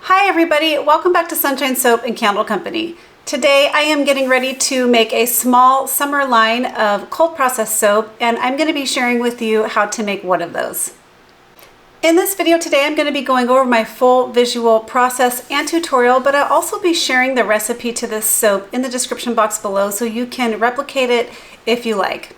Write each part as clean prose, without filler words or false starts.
Hi everybody, welcome back to Sunshine Soap and Candle Company. Today I am getting ready to make a small summer line of cold processed soap, and I'm going to be sharing with you how to make one of those. In this video today I'm going to be going over my full visual process and tutorial, but I'll also be sharing the recipe to this soap in the description box below so you can replicate it if you like.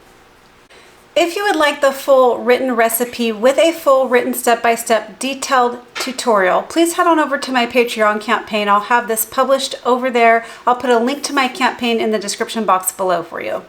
If you would like the full written recipe with a full written step-by-step detailed tutorial, please head on over to my Patreon campaign. I'll have this published over there. I'll put a link to my campaign in the description box below for you.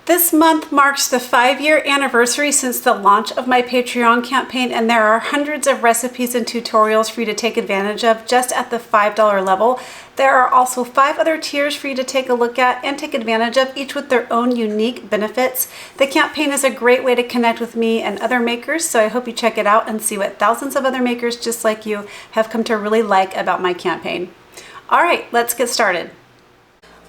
This month marks the 5-year anniversary since the launch of my Patreon campaign, and there are hundreds of recipes and tutorials for you to take advantage of just at the $5 level. There are also 5 other tiers for you to take a look at and take advantage of, each with their own unique benefits. The campaign is a great way to connect with me and other makers, so I hope you check it out and see what thousands of other makers just like you have come to really like about my campaign. All right, let's get started.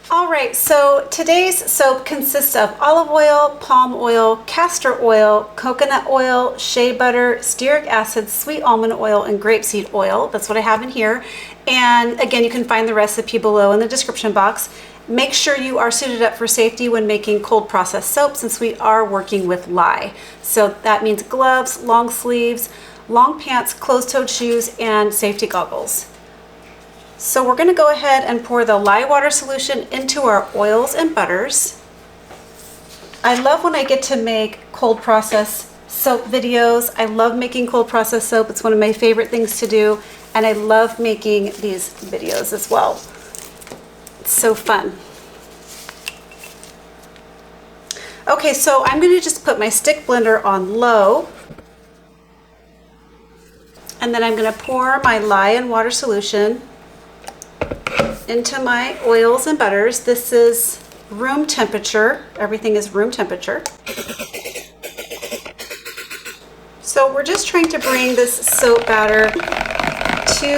Alright, so today's soap consists of olive oil, palm oil, castor oil, coconut oil, shea butter, stearic acid, sweet almond oil, and grapeseed oil. That's what I have in here. And again, you can find the recipe below in the description box. Make sure you are suited up for safety when making cold processed soap, since we are working with lye. So that means gloves, long sleeves, long pants, closed-toed shoes, and safety goggles. So we're going to go ahead and pour the lye water solution into our oils and butters. I love when I get to make cold process soap videos. I love making cold process soap. It's one of my favorite things to do, and I love making these videos as well. It's so fun. Okay, so I'm going to just put my stick blender on low, and then I'm going to pour my lye and water solution into my oils and butters. This is room temperature. Everything is room temperature. So we're just trying to bring this soap batter to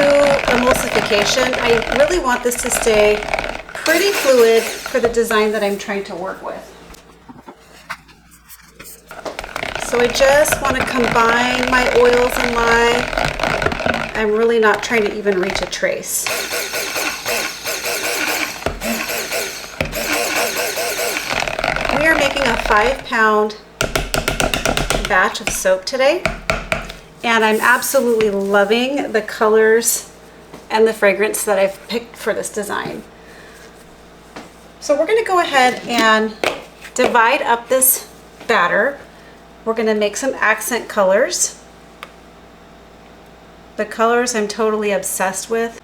emulsification. I really want this to stay pretty fluid for the design that I'm trying to work with. So I just want to combine my oils and lye. I'm really not trying to even reach a trace. We are making a 5-pound batch of soap today, and I'm absolutely loving the colors and the fragrance that I've picked for this design. So we're going to go ahead and divide up this batter. We're going to make some accent colors. The colors I'm totally obsessed with.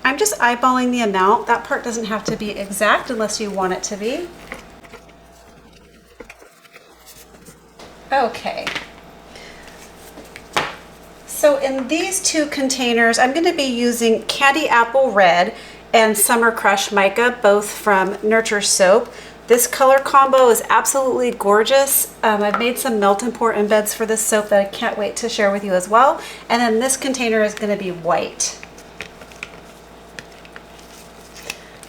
I'm just eyeballing the amount. That part doesn't have to be exact unless you want it to be. Okay, so in these 2 containers, I'm going to be using Candy Apple Red and Summer Crush Mica, both from Nurture Soap. This color combo is absolutely gorgeous. I've made some melt and pour embeds for this soap that I can't wait to share with you as well. And then this container is going to be white.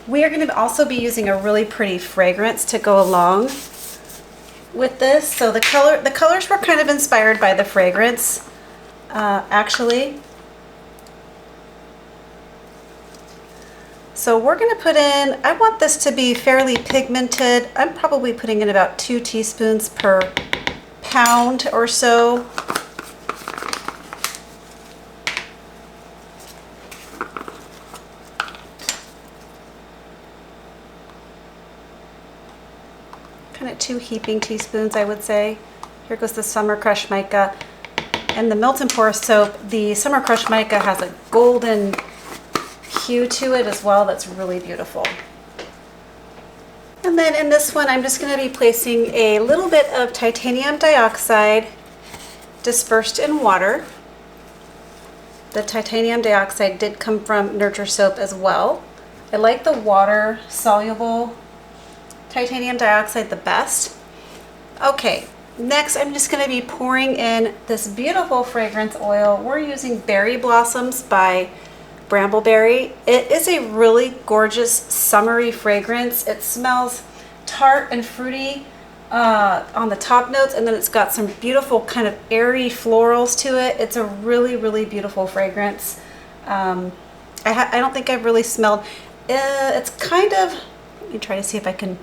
We are going to also be using a really pretty fragrance to go along with this. So the colors were kind of inspired by the fragrance, actually. So we're going to put in, I want this to be fairly pigmented. I'm probably putting in about 2 teaspoons per pound or so. Kind of 2 heaping teaspoons, I would say. Here goes the Summer Crush Mica. And the Melt and Pour soap, the Summer Crush Mica has a golden hue to it as well that's really beautiful. And then in this one, I'm just going to be placing a little bit of titanium dioxide dispersed in water. The titanium dioxide did come from Nurture Soap as well. I like the water soluble titanium dioxide the best. Okay, next I'm just going to be pouring in this beautiful fragrance oil. We're using Berry Blossoms by Brambleberry. It is a really gorgeous summery fragrance. It smells tart and fruity on the top notes, and then it's got some beautiful kind of airy florals to it. It's a really, really beautiful fragrance. I don't think I've really smelled. It's kind of, let me try to see if I can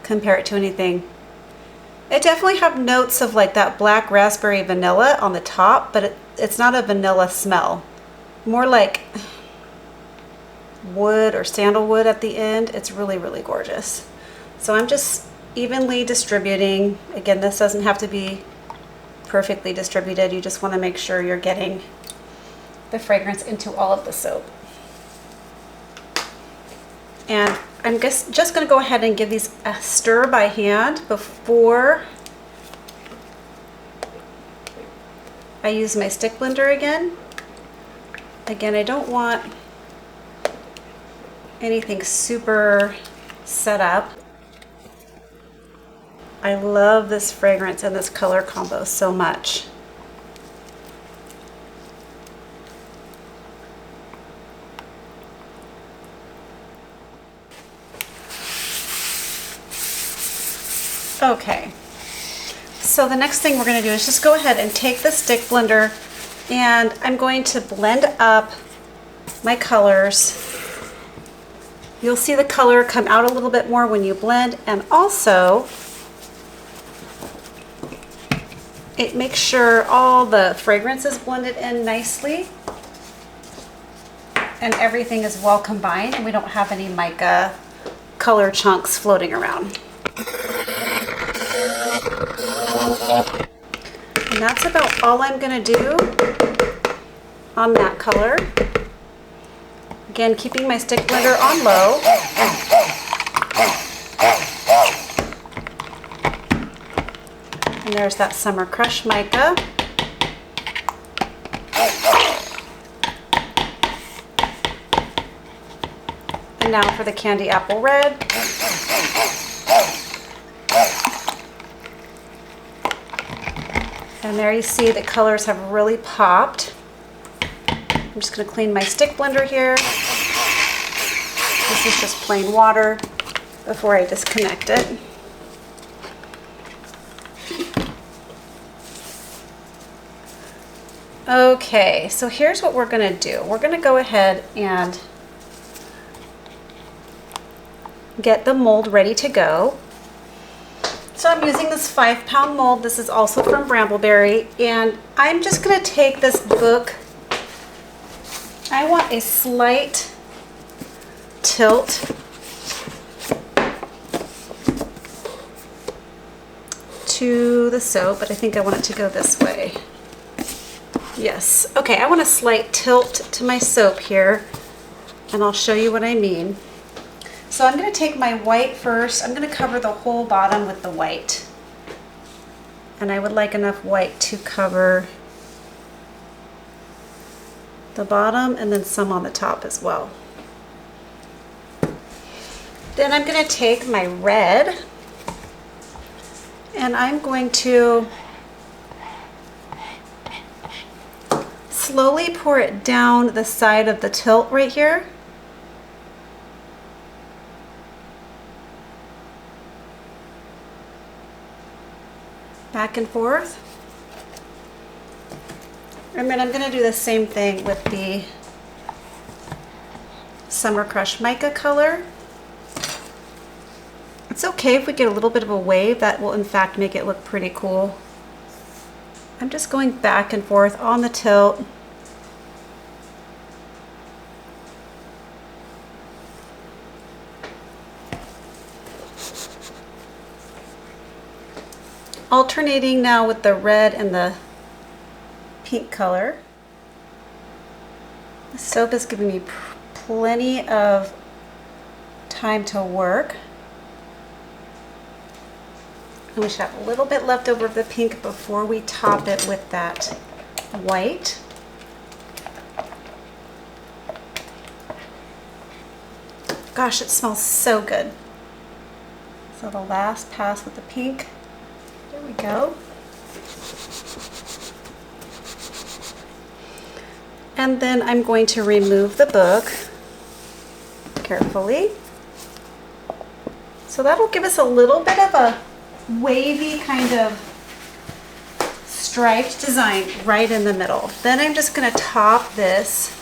compare it to anything. It definitely have notes of like that black raspberry vanilla on the top, but it's not a vanilla smell. More like wood or sandalwood at the end. It's really, really gorgeous. So I'm just evenly distributing. Again, this doesn't have to be perfectly distributed. You just want to make sure you're getting the fragrance into all of the soap. And I'm just going to go ahead and give these a stir by hand before I use my stick blender again. Again, I don't want anything super set up. I love this fragrance and this color combo so much. Okay, so the next thing we're going to do is just go ahead and take the stick blender, and I'm going to blend up my colors. You'll see the color come out a little bit more when you blend, and also it makes sure all the fragrance is blended in nicely and everything is well combined and we don't have any mica color chunks floating around. And that's about all I'm going to do on that color. Again, keeping my stick blender on low. And there's that Summer Crush mica. And now for the Candy Apple Red. And there you see the colors have really popped. I'm just going to clean my stick blender here. This is just plain water before I disconnect it. Okay, so here's what we're going to do. We're going to go ahead and get the mold ready to go. So I'm using this 5-pound mold. This is also from Brambleberry, and I'm just going to take this book. I want a slight tilt to the soap, but I think I want it to go this way. Yes. Okay, I want a slight tilt to my soap here, and I'll show you what I mean. So I'm going to take my white first. I'm going to cover the whole bottom with the white. And I would like enough white to cover the bottom and then some on the top as well. Then I'm going to take my red and I'm going to slowly pour it down the side of the tilt right here. Back and forth. And then I'm going to do the same thing with the Summer Crush mica color. It's okay if we get a little bit of a wave. That will in fact make it look pretty cool. I'm just going back and forth on the tilt. Alternating now with the red and the pink color. The soap is giving me plenty of time to work. And we should have a little bit left over of the pink before we top it with that white. Gosh, it smells so good. So the last pass with the pink. There we go. And then I'm going to remove the book carefully. So that'll give us a little bit of a wavy kind of striped design right in the middle. Then I'm just going to top this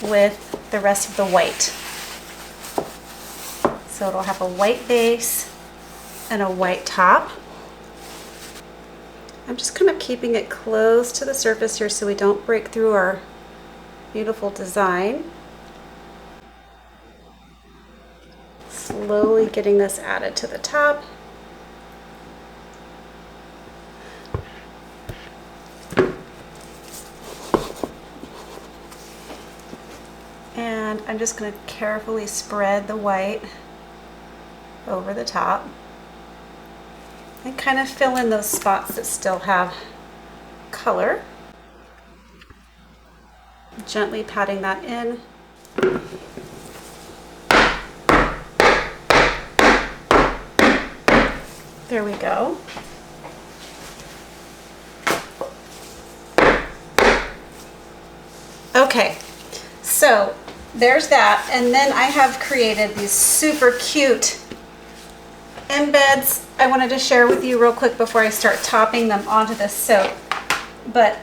with the rest of the white. So it'll have a white base and a white top. I'm just kind of keeping it close to the surface here so we don't break through our beautiful design. Slowly getting this added to the top. And I'm just going to carefully spread the white over the top and kind of fill in those spots that still have color. Gently patting that in. There we go. Okay, so there's that, and then I have created these super cute embeds I wanted to share with you real quick before I start topping them onto this soap. But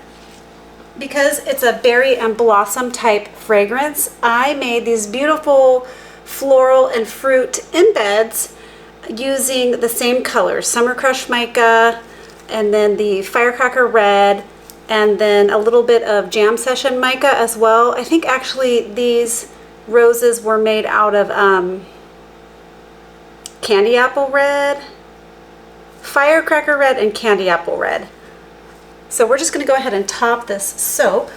because it's a berry and blossom type fragrance, I made these beautiful floral and fruit embeds using the same colors, Summer Crush Mica, and then the Firecracker Red, and then a little bit of Jam Session Mica as well. I think actually these roses were made out of Candy Apple Red, Firecracker Red, and Candy Apple Red. So we're just going to go ahead and top this soap.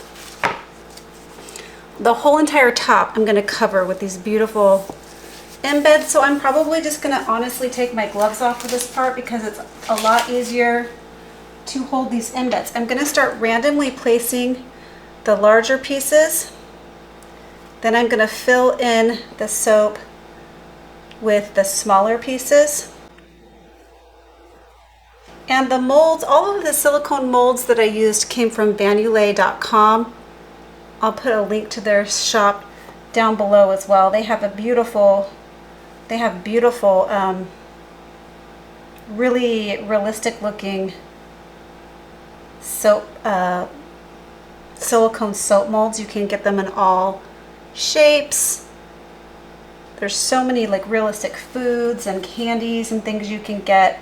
The whole entire top I'm going to cover with these beautiful embeds. So I'm probably just going to honestly take my gloves off for this part because it's a lot easier to hold these embeds. I'm going to start randomly placing the larger pieces. Then I'm going to fill in the soap with the smaller pieces. And the molds, all of the silicone molds that I used came from vanulay.com. I'll put a link to their shop down below as well. They have beautiful, really realistic looking soap, silicone soap molds. You can get them in all shapes. There's so many like realistic foods and candies and things you can get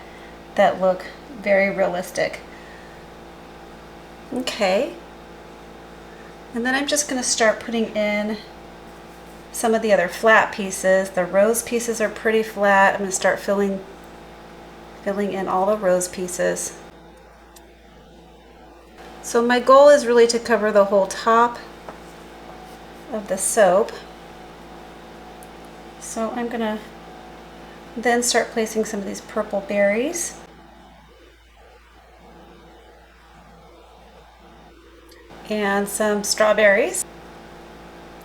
that look very realistic. Okay, and then I'm just going to start putting in some of the other flat pieces. The rose pieces are pretty flat. I'm going to start filling in all the rose pieces. So my goal is really to cover the whole top of the soap. So I'm going to then start placing some of these purple berries. And some strawberries.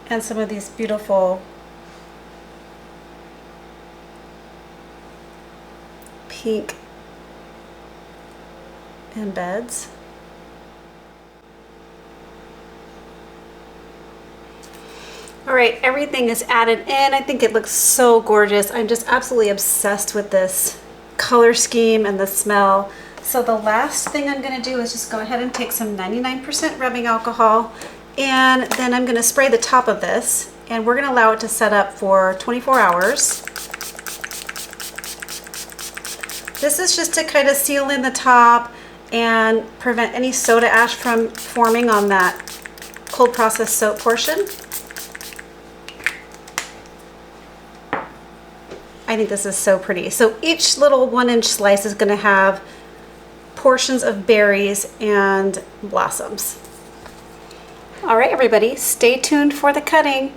And some of these beautiful pink embeds. All right, everything is added in. I think it looks so gorgeous. I'm just absolutely obsessed with this color scheme and the smell. So the last thing I'm going to do is just go ahead and take some 99% rubbing alcohol, and then I'm going to spray the top of this, and we're going to allow it to set up for 24 hours. This is just to kind of seal in the top and prevent any soda ash from forming on that cold process soap portion. I think this is so pretty. So each little 1-inch slice is going to have portions of berries and blossoms. All right, everybody, stay tuned for the cutting.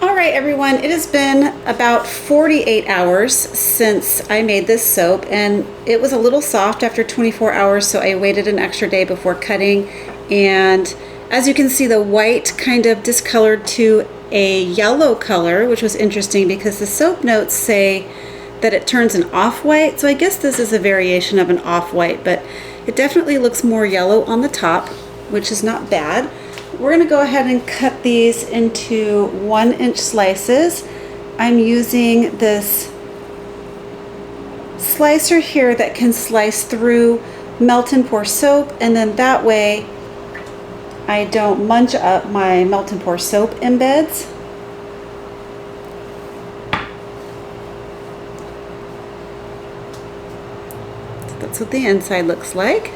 All right, everyone, it has been about 48 hours since I made this soap, and it was a little soft after 24 hours, so I waited an extra day before cutting. And as you can see, the white kind of discolored to a yellow color, which was interesting because the soap notes say that it turns an off-white. So I guess this is a variation of an off-white, but it definitely looks more yellow on the top, which is not bad. We're going to go ahead and cut these into 1-inch slices. I'm using this slicer here that can slice through melt and pour soap, and then that way I don't munch up my melt and pour soap embeds. So that's what the inside looks like.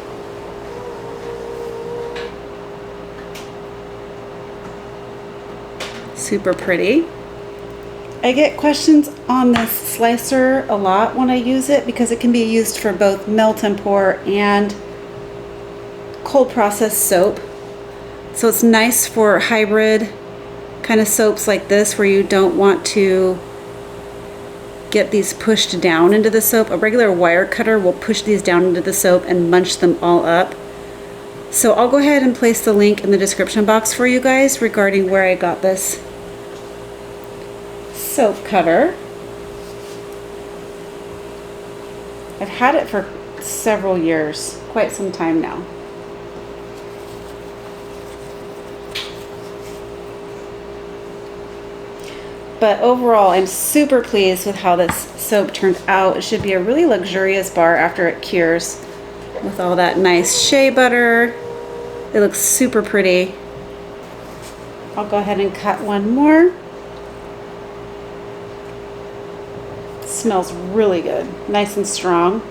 Super pretty. I get questions on this slicer a lot when I use it because it can be used for both melt and pour and cold process soap. So it's nice for hybrid kind of soaps like this where you don't want to get these pushed down into the soap. A regular wire cutter will push these down into the soap and munch them all up. So I'll go ahead and place the link in the description box for you guys regarding where I got this soap cutter. I've had it for several years, quite some time now. But overall, I'm super pleased with how this soap turned out. It should be a really luxurious bar after it cures with all that nice shea butter. It looks super pretty. I'll go ahead and cut one more. Smells really good, nice and strong.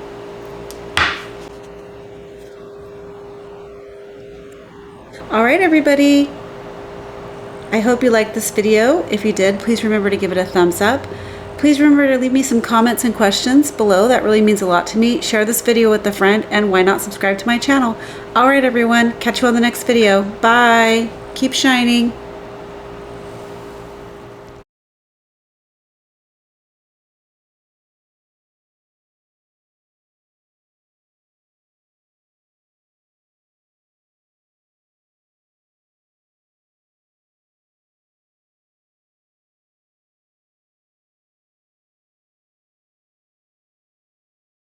All right, everybody. I hope you liked this video. If you did, please remember to give it a thumbs up. Please remember to leave me some comments and questions below. That really means a lot to me. Share this video with a friend, and why not subscribe to my channel? All right, everyone. Catch you on the next video. Bye. Keep shining.